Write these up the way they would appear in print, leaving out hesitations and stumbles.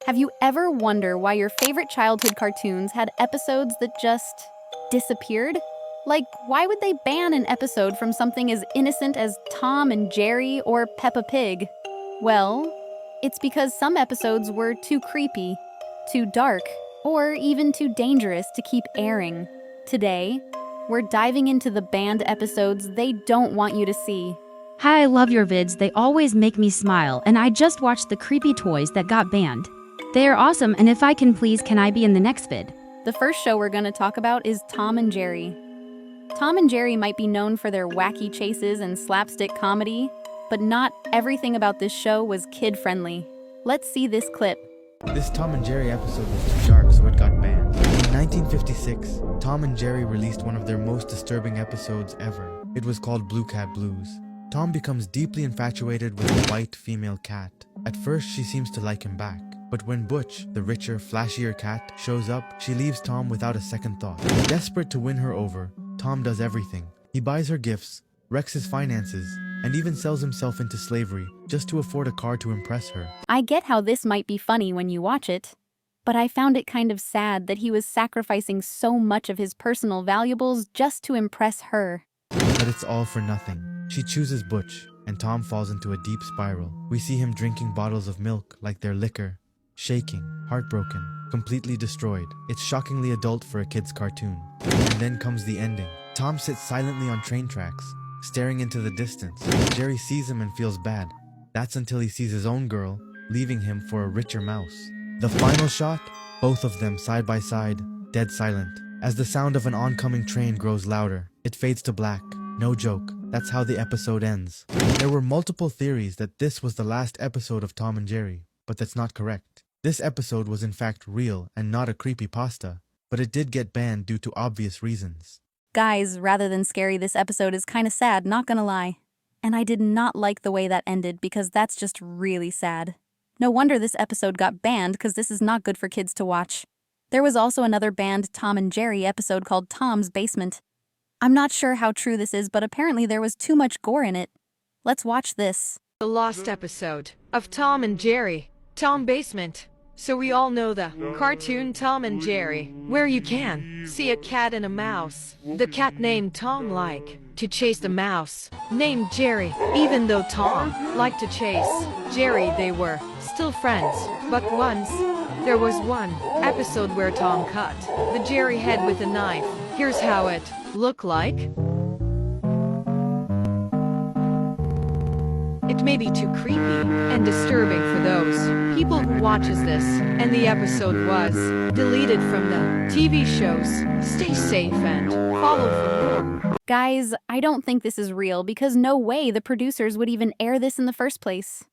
Have you ever wondered why your favorite childhood cartoons had episodes that just disappeared? Like, why would they ban an episode from something as innocent as Tom and Jerry or Peppa Pig? Well, it's because some episodes were too creepy, too dark, or even too dangerous to keep airing. Today, we're diving into the banned episodes they don't want you to see. Hi, I love your vids, they always make me smile, and I just watched the creepy toys that got banned. They are awesome, and if I can please, can I be in the next vid? The first show we're going to talk about is Tom and Jerry. Tom and Jerry might be known for their wacky chases and slapstick comedy, but not everything about this show was kid-friendly. Let's see this clip. This Tom and Jerry episode was too dark, so it got banned. In 1956, Tom and Jerry released one of their most disturbing episodes ever. It was called Bluecat Blues. Tom becomes deeply infatuated with a white female cat. At first, she seems to like him back. But when Butch, the richer, flashier cat, shows up, she leaves Tom without a second thought. Desperate to win her over, Tom does everything. He buys her gifts, wrecks his finances, and even sells himself into slavery just to afford a car to impress her. I get how this might be funny when you watch it, but I found it kind of sad that he was sacrificing so much of his personal valuables just to impress her. But it's all for nothing. She chooses Butch, and Tom falls into a deep spiral. We see him drinking bottles of milk like they're liquor, shaking, heartbroken, completely destroyed. It's shockingly adult for a kid's cartoon. And then comes the ending. Tom sits silently on train tracks, staring into the distance. Jerry sees him and feels bad. That's until he sees his own girl, leaving him for a richer mouse. The final shot? Both of them side by side, dead silent. As the sound of an oncoming train grows louder, it fades to black. No joke, that's how the episode ends. There were multiple theories that this was the last episode of Tom and Jerry, but that's not correct. This episode was in fact real and not a creepypasta, but it did get banned due to obvious reasons. Guys, rather than scary, this episode is kinda sad, not gonna lie. And I did not like the way that ended because that's just really sad. No wonder this episode got banned because this is not good for kids to watch. There was also another banned Tom and Jerry episode called Tom's Basement. I'm not sure how true this is, but apparently there was too much gore in it. Let's watch this. The lost episode of Tom and Jerry, Tom Basement. So we all know the cartoon Tom and Jerry, where you can see a cat and a mouse. The cat named Tom to chase the mouse named Jerry. Even though Tom liked to chase Jerry, they were still friends. But once, there was one episode where Tom cut the Jerry head with a knife. Here's how it looked like. It may be too creepy and disturbing for those people who watches this, and the episode was deleted from the TV shows. Stay safe and follow for more. Guys, I don't think this is real because no way the producers would even air this in the first place.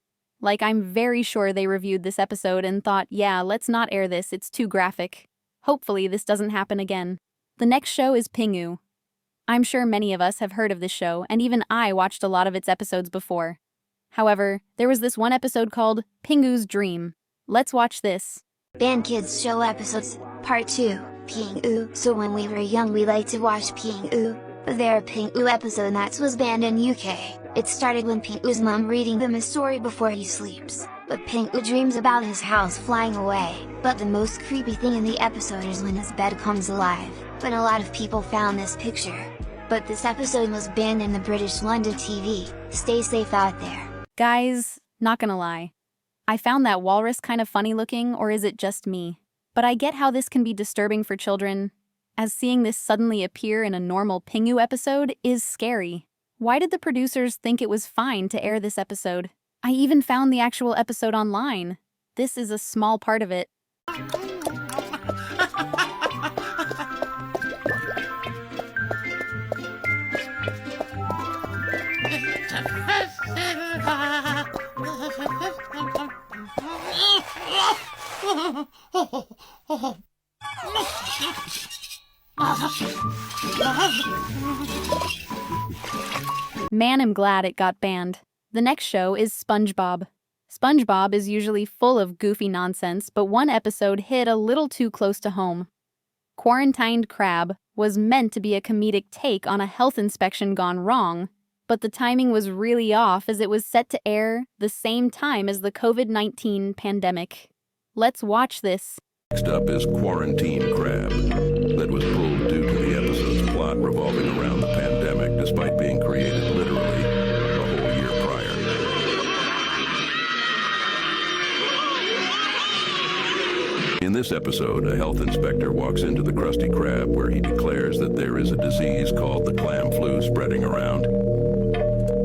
Like, I'm very sure they reviewed this episode and thought, yeah, let's not air this, it's too graphic. Hopefully this doesn't happen again. The next show is Pingu. I'm sure many of us have heard of this show, and even I watched a lot of its episodes before. However, there was this one episode called Pingu's Dream. Let's watch this. Banned Kids Show Episodes, Part 2, Pingu. So when we were young we liked to watch Pingu. There a Pingu episode that was banned in UK. It started when Pingu's mom reading him a story before he sleeps. But Pingu dreams about his house flying away. But the most creepy thing in the episode is when his bed comes alive. But a lot of people found this picture. But this episode was banned in the British London TV. Stay safe out there. Guys, not gonna lie. I found that walrus kind of funny looking, or is it just me? But I get how this can be disturbing for children, as seeing this suddenly appear in a normal Pingu episode is scary. Why did the producers think it was fine to air this episode? I even found the actual episode online. This is a small part of it. Man, I'm glad it got banned. The next show is Spongebob. Spongebob is usually full of goofy nonsense, but one episode hit a little too close to home. Quarantined Crab was meant to be a comedic take on a health inspection gone wrong, but the timing was really off as it was set to air the same time as the COVID-19 pandemic. Let's watch this. Next up is Quarantine Crab, that was pulled due to the episode's plot revolving around the pandemic despite being created literally a whole year prior. In this episode, a health inspector walks into the Krusty Krab where he declares that there is a disease called the clam flu spreading around,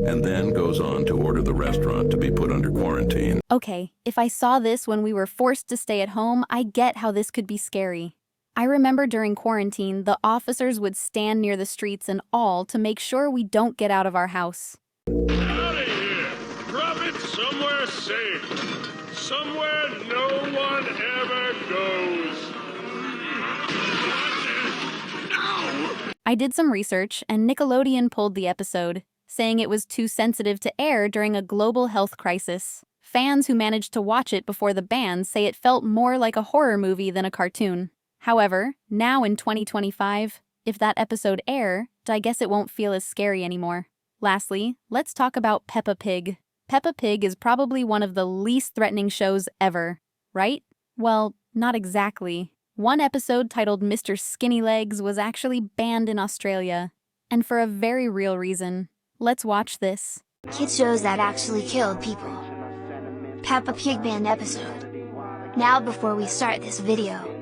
and then goes on to order the restaurant to be put under quarantine. Okay, if I saw this when we were forced to stay at home, I get how this could be scary. I remember during quarantine, the officers would stand near the streets and all to make sure we don't get out of our house. Out of here! Drop it somewhere safe! Somewhere no one ever goes! Ow! I did some research, and Nickelodeon pulled the episode, saying it was too sensitive to air during a global health crisis. Fans who managed to watch it before the ban say it felt more like a horror movie than a cartoon. However, now in 2025, if that episode aired, I guess it won't feel as scary anymore. Lastly, let's talk about Peppa Pig. Peppa Pig is probably one of the least threatening shows ever, right? Well, not exactly. One episode titled Mr. Skinny Legs was actually banned in Australia, and for a very real reason. Let's watch this. Kids shows that actually killed people. Peppa Pig banned episode. Now before we start this video,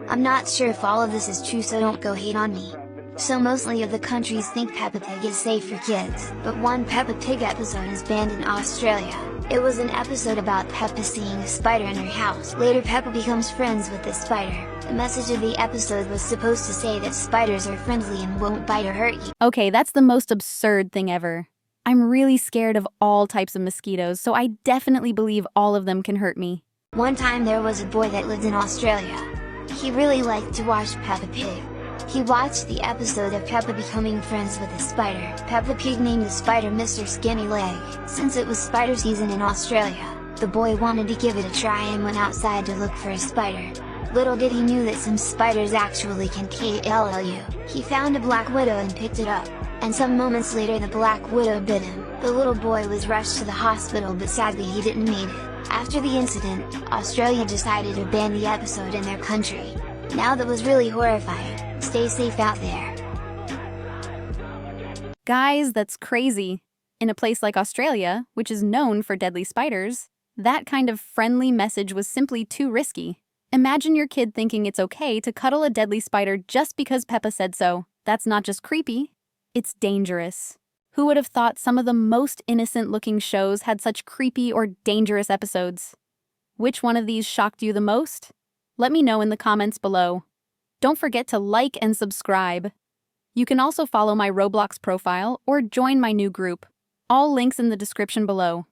I'm not sure if all of this is true, so don't go hate on me. So mostly of the countries think Peppa Pig is safe for kids, but one Peppa Pig episode is banned in Australia. It was an episode about Peppa seeing a spider in her house. Later Peppa becomes friends with the spider. The message of the episode was supposed to say that spiders are friendly and won't bite or hurt you. Okay, that's the most absurd thing ever. I'm really scared of all types of mosquitoes, so I definitely believe all of them can hurt me. One time there was a boy that lived in Australia. He really liked to watch Peppa Pig. He watched the episode of Peppa becoming friends with a spider. Peppa Pig named the spider Mr. Skinny Leg. Since it was spider season in Australia, the boy wanted to give it a try and went outside to look for a spider. Little did he knew that some spiders actually can kill you. He found a black widow and picked it up, and some moments later the black widow bit him. The little boy was rushed to the hospital, but sadly he didn't make it. After the incident, Australia decided to ban the episode in their country. Now that was really horrifying. Stay safe out there. Guys, that's crazy. In a place like Australia, which is known for deadly spiders, that kind of friendly message was simply too risky. Imagine your kid thinking it's okay to cuddle a deadly spider just because Peppa said so. That's not just creepy, it's dangerous. Who would have thought some of the most innocent-looking shows had such creepy or dangerous episodes? Which one of these shocked you the most? Let me know in the comments below. Don't forget to like and subscribe. You can also follow my Roblox profile or join my new group. All links in the description below.